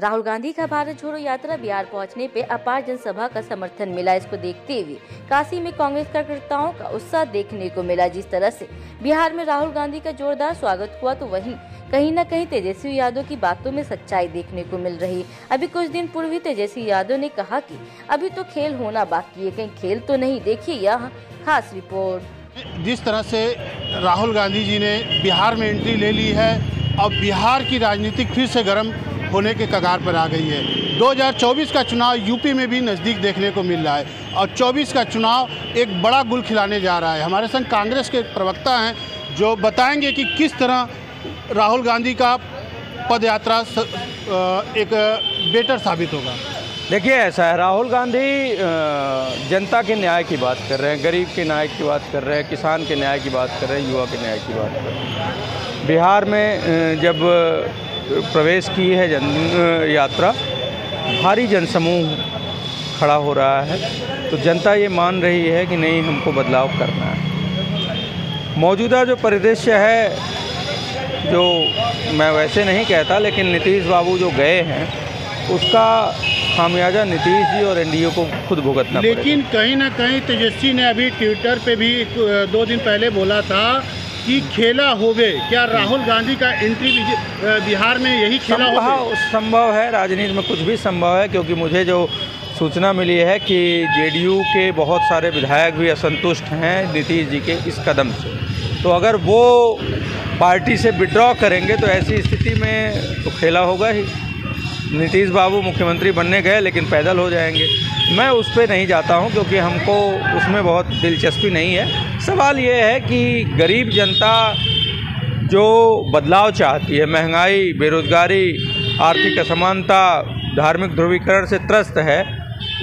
राहुल गांधी का भारत छोड़ो यात्रा बिहार पहुंचने पे अपार जनसभा का समर्थन मिला। इसको देखते हुए काशी में कांग्रेस कार्यकर्ताओं का उत्साह देखने को मिला। जिस तरह से बिहार में राहुल गांधी का जोरदार स्वागत हुआ, तो वहीं कहीं न कहीं तेजस्वी यादव की बातों में सच्चाई देखने को मिल रही। अभी कुछ दिन पूर्व ही तेजस्वी यादव ने कहा कि अभी तो खेल होना बाकी है, कहीं खेल तो नहीं। देखिए यह खास रिपोर्ट। जिस तरह से राहुल गांधी जी ने बिहार में एंट्री ले ली है और बिहार की राजनीति फिर से गर्म होने के कगार पर आ गई है। 2024 का चुनाव यूपी में भी नज़दीक देखने को मिल रहा है और 24 का चुनाव एक बड़ा गुल खिलाने जा रहा है। हमारे संग कांग्रेस के प्रवक्ता हैं जो बताएंगे कि किस तरह राहुल गांधी का पद यात्रा एक बेटर साबित होगा। देखिए ऐसा है, राहुल गांधी जनता के न्याय की बात कर रहे हैं, गरीब के न्याय की बात कर रहे हैं, किसान के न्याय की बात कर रहे हैं, युवा के न्याय की बात कर रहे हैं। बिहार में जब प्रवेश की है यात्रा, भारी जनसमूह खड़ा हो रहा है, तो जनता ये मान रही है कि नहीं, हमको बदलाव करना है। मौजूदा जो परिदृश्य है, जो मैं वैसे नहीं कहता, लेकिन नीतीश बाबू जो गए हैं उसका खामियाजा नीतीश जी और एनडीए को खुद भुगतना पड़ेगा। लेकिन कहीं ना कहीं तेजस्वी ने अभी ट्विटर पे भी 2 दिन पहले बोला था कि खेला होवे। क्या राहुल गांधी का एंट्री बिहार में यही खेला होवे? संभव है, राजनीति में कुछ भी संभव है, क्योंकि मुझे जो सूचना मिली है कि जेडीयू के बहुत सारे विधायक भी असंतुष्ट हैं नीतीश जी के इस कदम से। तो अगर वो पार्टी से विड्रॉ करेंगे तो ऐसी स्थिति में तो खेला होगा ही। नीतीश बाबू मुख्यमंत्री बनने गए लेकिन पैदल हो जाएंगे। मैं उस पर नहीं जाता हूं, क्योंकि हमको उसमें बहुत दिलचस्पी नहीं है। सवाल ये है कि गरीब जनता जो बदलाव चाहती है, महंगाई, बेरोजगारी, आर्थिक असमानता, धार्मिक ध्रुवीकरण से त्रस्त है,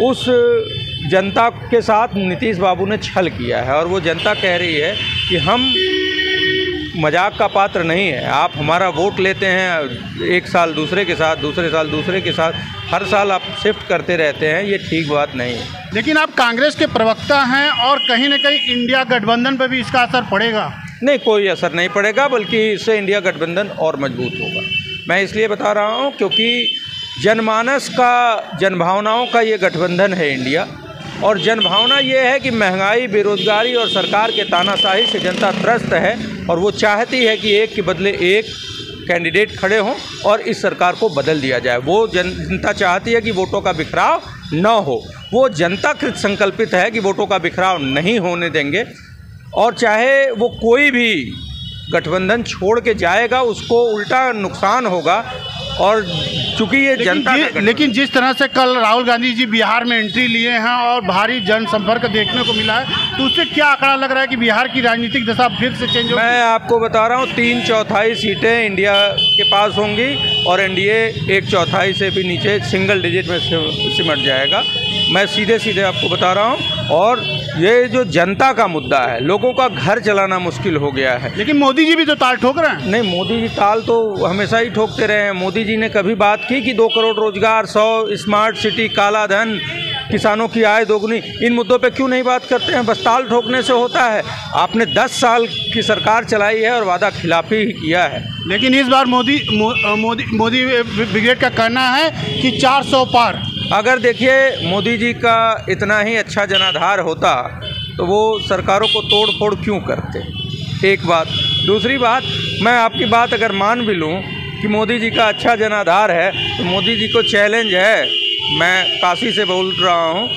उस जनता के साथ नीतीश बाबू ने छल किया है। और वो जनता कह रही है कि हम मजाक का पात्र नहीं है। आप हमारा वोट लेते हैं, एक साल दूसरे के साथ, दूसरे साल दूसरे के साथ, हर साल आप शिफ्ट करते रहते हैं, ये ठीक बात नहीं है। लेकिन आप कांग्रेस के प्रवक्ता हैं और कहीं न कहीं इंडिया गठबंधन पर भी इसका असर पड़ेगा। नहीं, कोई असर नहीं पड़ेगा, बल्कि इससे इंडिया गठबंधन और मजबूत होगा। मैं इसलिए बता रहा हूँ क्योंकि जनमानस का, जनभावनाओं का ये गठबंधन है इंडिया। और जनभावना ये है कि महंगाई, बेरोजगारी और सरकार के तानाशाही से जनता त्रस्त है और वो चाहती है कि एक के बदले एक कैंडिडेट खड़े हों और इस सरकार को बदल दिया जाए। वो जनता चाहती है कि वोटों का बिखराव न हो। वो जनता कृत संकल्पित है कि वोटों का बिखराव नहीं होने देंगे, और चाहे वो कोई भी गठबंधन छोड़ के जाएगा उसको उल्टा नुकसान होगा। और चूँकि ये जनता, लेकिन जिस तरह से कल राहुल गांधी जी बिहार में एंट्री लिए हैं और भारी जनसंपर्क देखने को मिला है, तो उससे क्या आंकड़ा लग रहा है कि बिहार की राजनीतिक दशा फिर से चेंज होगी? मैं आपको बता रहा हूँ, 3/4 सीटें इंडिया के पास होंगी और एनडीए 1/4 से भी नीचे सिंगल डिजिट में सिमट जाएगा। मैं सीधे आपको बता रहा हूँ। और ये जो जनता का मुद्दा है, लोगों का घर चलाना मुश्किल हो गया है। लेकिन मोदी जी भी तो ताल ठोक रहे हैं। नहीं, मोदी जी ताल तो हमेशा ही ठोकते रहे हैं। मोदी जी ने कभी बात की कि 2 करोड़ रोजगार, 100 स्मार्ट सिटी, काला धन, किसानों की आय दोगुनी, इन मुद्दों पे क्यों नहीं बात करते हैं? बस ताल ठोकने से होता है। आपने 10 साल की सरकार चलाई है और वादा खिलाफी ही किया है। लेकिन इस बार मोदी ब्रिगेड का कहना है कि 400 पार। अगर देखिए मोदी जी का इतना ही अच्छा जनाधार होता तो वो सरकारों को तोड़ फोड़ क्यों करते? एक बात। दूसरी बात, मैं आपकी बात अगर मान भी लूँ कि मोदी जी का अच्छा जनाधार है, तो मोदी जी को चैलेंज है, मैं काशी से बोल रहा हूँ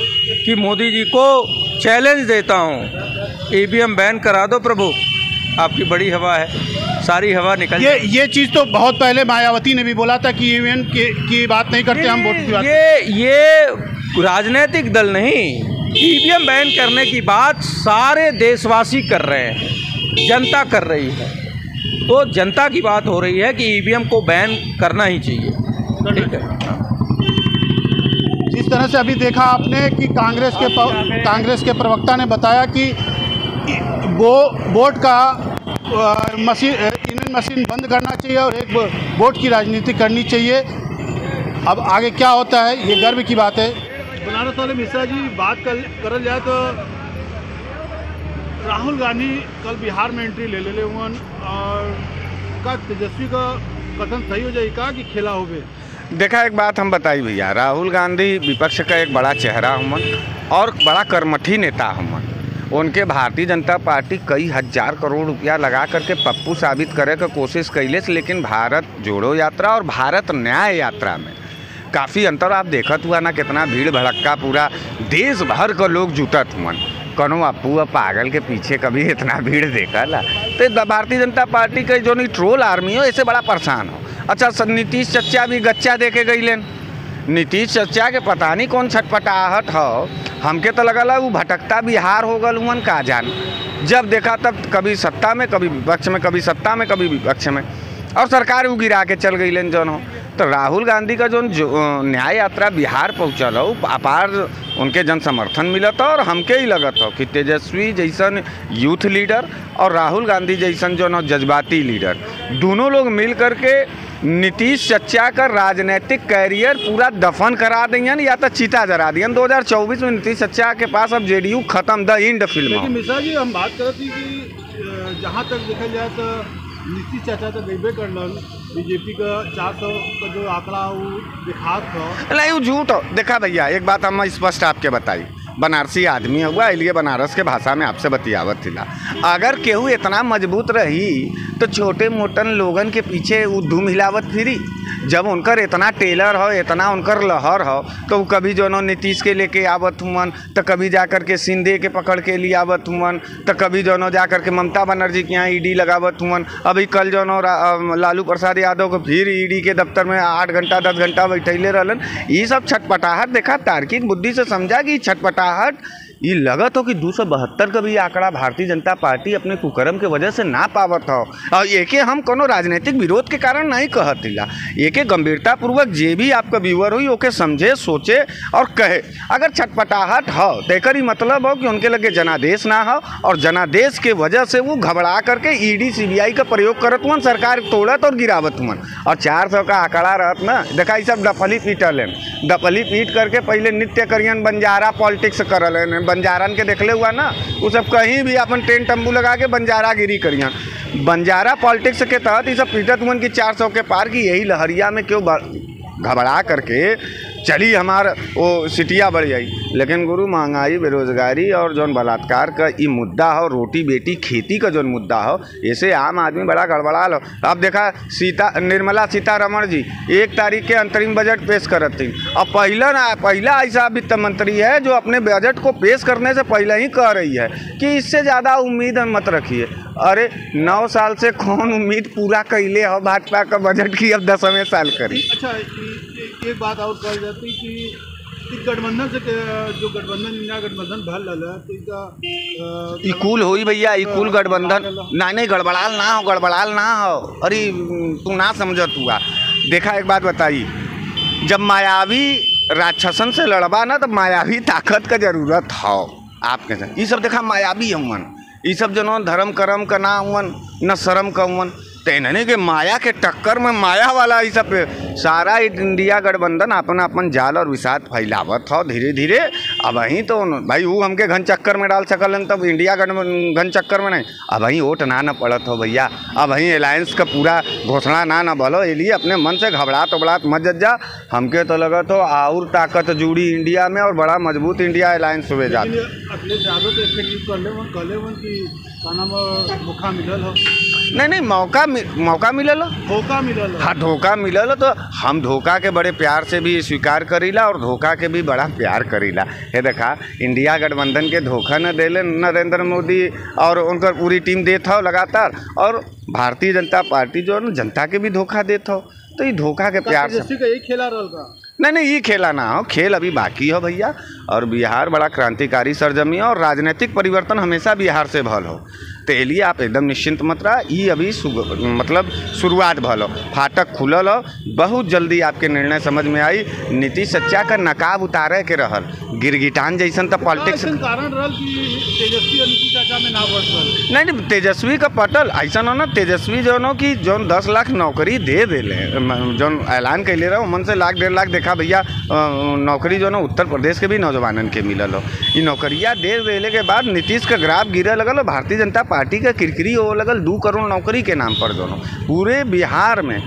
कि मोदी जी को चैलेंज देता हूँ, ईवीएम बैन करा दो प्रभु, आपकी बड़ी हवा है, सारी हवा निकल। ये चीज़ तो बहुत पहले मायावती ने भी बोला था कि ईवीएम की बात नहीं करते हम, वोट की बात। ये राजनीतिक दल नहीं, ईवीएम बैन करने की बात सारे देशवासी कर रहे हैं, जनता कर रही है। तो जनता की बात हो रही है कि ईवीएम को बैन करना ही चाहिए। ठीक है। जिस तरह से अभी देखा आपने कि कांग्रेस के प्रवक्ता ने बताया कि वो वोट का मशीन बंद करना चाहिए और एक वोट की राजनीति करनी चाहिए। अब आगे क्या होता है, ये गर्व की बात है। बनारस वाले मिश्रा जी, बात कर जाए तो राहुल गांधी कल बिहार में एंट्री ले हुआ और का तेजस्वी का कथन सही हो जाए का कि खेला हो गए? देखा, एक बात हम बताई भैया, राहुल गांधी विपक्ष का एक बड़ा चेहरा हुमन और बड़ा कर्मठी नेता हुमन। उनके भारतीय जनता पार्टी कई हजार करोड़ रुपया लगा करके पप्पू साबित करे का कोशिश कैले, लेकिन भारत जोड़ो यात्रा और भारत न्याय यात्रा में काफ़ी अंतर आप देखत हुआ ना। कितना भीड़ भड़क्का, पूरा देश भर का लोग जुटत हुआ। कौनो अप्पू पागल के पीछे कभी इतना भीड़ देखा ला। तो भारतीय जनता पार्टी के जो नहीं ट्रोल आर्मी हो, ऐसे बड़ा परेशान हो। अच्छा, नीतीश चचा भी गच्चा दे के गईलेन। नीतीश चचा के पता नहीं कौन छटपटाहट हो, हमके तो लगला वो भटकता बिहार हो गल हुआ का जान। जब देखा तब कभी सत्ता में, कभी विपक्ष में, कभी सत्ता में, कभी विपक्ष में, और सरकार वो गिरा के चल गई जौन हो। तो राहुल गांधी का जो न्याय यात्रा बिहार पहुँचल हो, अपार उनके जन समर्थन मिलत हो। और हमके ही लगत हो कि तेजस्वी जैसन यूथ लीडर और राहुल गांधी जैसन जो जज्बाती लीडर, दोनों लोग मिल करके नीतीश चचा का राजनीतिक कैरियर पूरा दफन करा देंगे या तो चीता जरा दिए। 2024 में नीतीश चचा के पास अब जेडीयू खत्म, द इंड फिल्म। लेकिन मिश्रा जी, हम बात करत थी कि जहाँ तक देखा जाए तो नीतीश चाचा तो गईबे करलन, बीजेपी का 400 का जो आंकड़ा वो दिखात हो। नहीं, वो झूठ हो। देखा भैया, एक बात हम स्पष्ट आपके बताई, बनारसी आदमी हुआ, इसलिए बनारस के भाषा में आपसे बतियावत थिला। अगर केहू इतना मजबूत रही तो छोटे मोटन लोगन के पीछे वो धूम हिलावत फिरी। जब उनकर इतना टेलर हो, इतना उनकर लहर हो, तो वो कभी जो नीतीश के लेके आवत हुमन, तो कभी जा कर के सिंधे के पकड़ के लिए आवत हुमन, तो कभी जो जा कर के ममता बनर्जी के यहाँ ईडी लगावत हुमन। अभी कल जो लालू प्रसाद यादव को फिर ईडी के दफ्तर में 8 घंटा 10 घंटा बैठैले रहलन। ये सब छटपटाहट देखा, तार्किक बुद्धि से समझा कि छटपटाहट ये लगत हो कि 272 का भी आंकड़ा भारतीय जनता पार्टी अपने कुकर्म के वजह से ना पावत हो। और एके हम कोनो राजनीतिक विरोध के कारण नहीं कहतिला, एके गंभीरता पूर्वक जे भी आपका व्यूअर हुई ओके समझे, सोचे और कहे। अगर छटपटाहट हो तो एकर ही मतलब हो कि उनके लगे जनादेश ना हो, और जनादेश के वजह से वो घबरा करके ईडी सीबीआई का प्रयोग करत हुआ, सरकार तोड़त और गिरावत हुआ। और 400 का आंकड़ा रहत ना, देखा ये सब डफली पीटल है, डफली पीट करके पहले नित्य करियन बंजारा पॉलिटिक्स करल है। बंजारन के देखले हुआ ना, वो सब कहीं भी अपन टेंट तंबू लगा के बंजारा गिरी करियन। बंजारा पॉलिटिक्स के तहत ये सब पीटत हुआ कि 400 के पार की यही लहरिया में क्यों घबरा करके चली हमार वो सिटिया बढ़ जाई। लेकिन गुरु, महंगाई, बेरोजगारी और जौन बलात्कार का ये मुद्दा हो, रोटी बेटी खेती का जौन मुद्दा हो, ऐसे आम आदमी बड़ा गड़बड़ा लो। अब देखा निर्मला सीतारमण जी 1 तारीख के अंतरिम बजट पेश करत थी। अब पहला ऐसा वित्त मंत्री है जो अपने बजट को पेश करने से पहले ही कह रही है कि इससे ज़्यादा उम्मीद मत रखिए। अरे 9 साल से कौन उम्मीद पूरा कैले हो भाजपा का बजट की, अब 10वें साल करी। अच्छा, एक बात और कही जाती कि गठबंधन से जो गठबंधन इंडिया गठबंधन भल रहा है तो कुल होई भैया, कुल गठबंधन नहीं गड़बड़ाल ना हो। अरे तू ना समझत हुआ। देखा, एक बात बताई, जब मायावी राक्षसन से लड़बा ना तो मायावी ताकत का जरूरत हो आपके साथ। ये सब देखा मायावी हुमन, ये सब जो धर्म कर्म का ना हुमन, न शर्म का हुमन। तो इन्होंने के माया के टक्कर में माया वाला ये सब सारा इंडिया गठबंधन अपन जाल और विषाद फैलावत हो धीरे धीरे। अब वहीं तो भाई वो हमके घन चक्कर में डाल सकल, तब इंडिया घन चक्कर में नहीं। अब वहीं वोट ना पड़त हो भैया, अब वहीं अलायंस का पूरा घोषणा ना बोलो। ये लिए अपने मन से घबरात मत जा। हमके तो लगत हो और ताकत जुड़ी इंडिया में और बड़ा मजबूत इंडिया अलायंस हुए जाते। मौका मिलल हो? नहीं, मौका मिलल हो, हाँ धोखा मिलल हो। तो हम धोखा के बड़े प्यार से भी स्वीकार करीला और धोखा के भी बड़ा प्यार करीला। ये देखा, इंडिया गठबंधन के धोखा न देले नरेंद्र मोदी और उनकर पूरी टीम देत हो लगातार, और भारतीय जनता पार्टी जो है जनता के भी धोखा देत हो। तो ये धोखा के प्यार से यही खेला रहल। नहीं, ये खेला ना हो, खेल अभी बाकी हो भैया। और बिहार बड़ा क्रांतिकारी सरजमी है और राजनीतिक परिवर्तन हमेशा बिहार से भल हो। तो लिए आप एकदम निश्चिंत मत रहा, ये अभी मतलब शुरुआत भल हो, फाटक खुलल हो। बहुत जल्दी आपके निर्णय समझ में आई। नीतीश चचा का नकाब उतारे के रहल, गिरगिटान जैसन तो पॉलिटिक्स कारण रहल कि तेजस्वी और नीतीश चाचा में ना बढ़। नहीं, तेजस्वी का पटल ऐसा हो ना, तेजस्वी जो नो कि जो 10 लाख नौकरी दे देले, जो ऐलान कैले रहो मन से 1 लाख 1.5 लाख देखा भैया नौकरी जो ना उत्तर प्रदेश के भी नौजवानन के मिलल हो। ये नौकरियाँ दे देने के बाद नीतीश का ग्राफ गिरे लगल हो, भारतीय जनता पार्टी का किरकिरी हो लगल 2 करोड़ नौकरी के नाम पर। दोनों पूरे बिहार में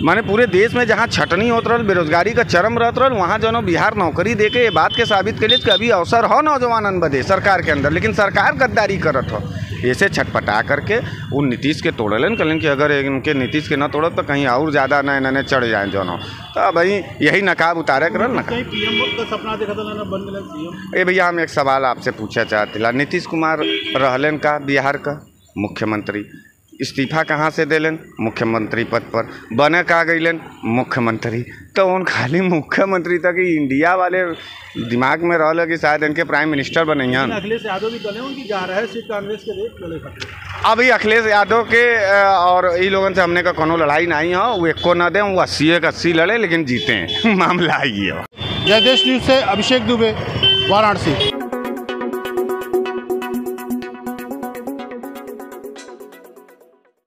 माने पूरे देश में जहाँ छटनी होत रहल, बेरोजगारी का चरम रहत रहल, वहाँ जो बिहार नौकरी दे के ये बात के साबित के लिए कि अभी अवसर हो नौजवानन बदे सरकार के अंदर, लेकिन सरकार गद्दारी करत हो। ऐसे छटपटा करके उन नीतीश के तोड़लन, कहलन कि अगर इनके नीतीश के न तोड़ब तो कहीं और ज़्यादा नए चढ़ जाए जो न, तो भाई यही नकाब उतारे करल न। ए भैया हम एक सवाल आपसे पूछा चाहते, नीतीश कुमार रहलन का बिहार का मुख्यमंत्री, इस्तीफा कहाँ से देलन? मुख्यमंत्री पद पर बने का गईलन मुख्यमंत्री, तो उन खाली मुख्यमंत्री तक इंडिया वाले दिमाग में रहल कि शायद इनके प्राइम मिनिस्टर बनैया। अखिलेश यादव भी कहले उनकी जा रहा है सीट कांग्रेस के देख। अभी अखिलेश यादव के और इन लोगों से हमने का कोनो लड़ाई नहीं हो, वो एको न दें, वो 80 लड़े लेकिन जीते हैं। मामला ये है। जय देश न्यूज़ से अभिषेक दुबे, वाराणसी।